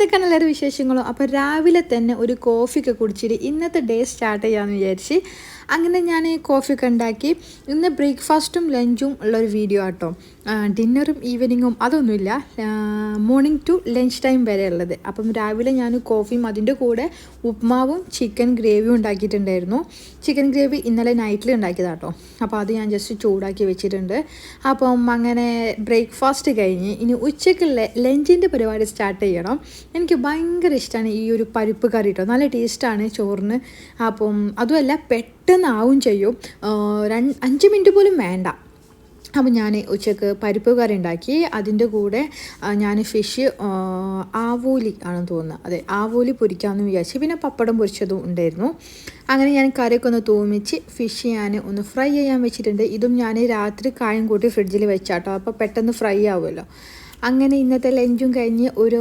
എന്തൊക്കെയാണ് എല്ലാവരും വിശേഷങ്ങളും. അപ്പോൾ രാവിലെ തന്നെ ഒരു കോഫിയൊക്കെ കുടിച്ചിട്ട് ഇന്നത്തെ ഡേ സ്റ്റാർട്ട് ചെയ്യാമെന്ന് വിചാരിച്ച് അങ്ങനെ ഞാൻ കോഫിയൊക്കെ ഉണ്ടാക്കി. ഇന്ന് ബ്രേക്ക്ഫാസ്റ്റും ലഞ്ചും ഉള്ളൊരു വീഡിയോ ആട്ടോ. ഡിന്നറും ഈവനിങ്ങും അതൊന്നുമില്ല, മോർണിംഗ് ടു ലഞ്ച് ടൈം വരെ ഉള്ളത്. അപ്പം രാവിലെ ഞാൻ കോഫിയും അതിൻ്റെ കൂടെ ഉപ്മാവും ചിക്കൻ ഗ്രേവിയും ഉണ്ടാക്കിയിട്ടുണ്ടായിരുന്നു. ചിക്കൻ ഗ്രേവി ഇന്നലെ നൈറ്റിൽ ഉണ്ടാക്കിയതാട്ടോ. അപ്പോൾ അത് ഞാൻ ജസ്റ്റ് ചൂടാക്കി വെച്ചിട്ടുണ്ട്. അപ്പം അങ്ങനെ ബ്രേക്ക്ഫാസ്റ്റ് കഴിഞ്ഞ് ഇനി ഉച്ചയ്ക്കുള്ള ലഞ്ചിൻ്റെ പരിപാടി സ്റ്റാർട്ട് ചെയ്യണം. എനിക്ക് ഭയങ്കര ഇഷ്ടമാണ് ഈ ഒരു പരിപ്പ് കറി കേട്ടോ. നല്ല ടേസ്റ്റാണ് ചോറിന്. അപ്പം അതുമല്ല പെട്ടെന്നാവും ചെയ്യും, 5 മിനിറ്റ് പോലും വേണ്ട. അപ്പം ഞാൻ ഉച്ചക്ക് പരിപ്പ് കറി ഉണ്ടാക്കി. അതിൻ്റെ കൂടെ ഞാൻ ഫിഷ് ആവോലി ആണെന്ന് തോന്നുന്നത്, അതെ ആവോലി പൊരിക്കാമെന്ന് വിചാരിച്ചു. പിന്നെ പപ്പടം പൊരിച്ചതും ഉണ്ടായിരുന്നു. അങ്ങനെ ഞാൻ കറിയൊക്കെ ഒന്ന് തൂമിച്ച് ഫിഷ് ഞാൻ ഒന്ന് ഫ്രൈ ചെയ്യാൻ വെച്ചിട്ടുണ്ട്. ഇതും ഞാൻ രാത്രി കായം കൂട്ടി ഫ്രിഡ്ജിൽ വെച്ചാട്ടോ, അപ്പോൾ പെട്ടെന്ന് ഫ്രൈ ആവുമല്ലോ. അങ്ങനെ ഇന്നത്തെ ലഞ്ചും കഴിഞ്ഞ് ഒരു